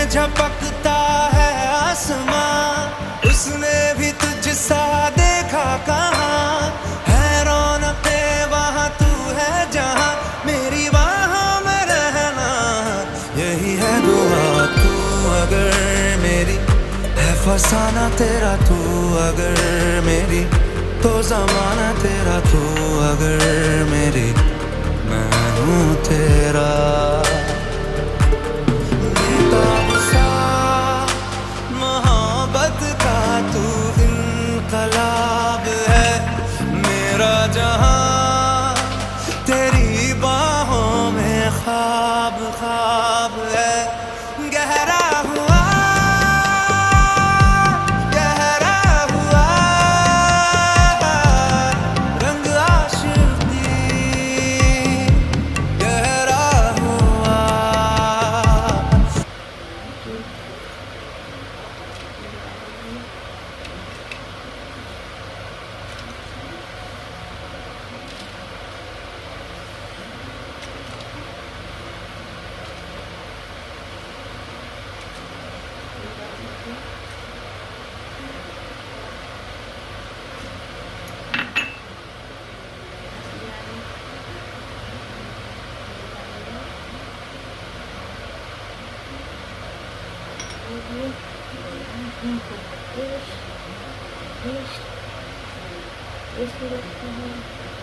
झपकता है आसमां, उसने भी तुझसा देखा कहाँ। है रौनके वहाँ तू है जहाँ, मेरी बाहों में रहना यही है दुआ। तू अगर मेरी है फसाना तेरा, तू अगर मेरी तो जमाना तेरा, तू अगर मेरी मैं हूँ तेरा। बेताब सा मोहब्बत का तू इनकलाब है, मेरा जहां तेरी बाहों में ख्वाब ख्वाब है। गहरा हुआ गहरा हुआ रंग आशिकी, गहरा हुआ। Есть ли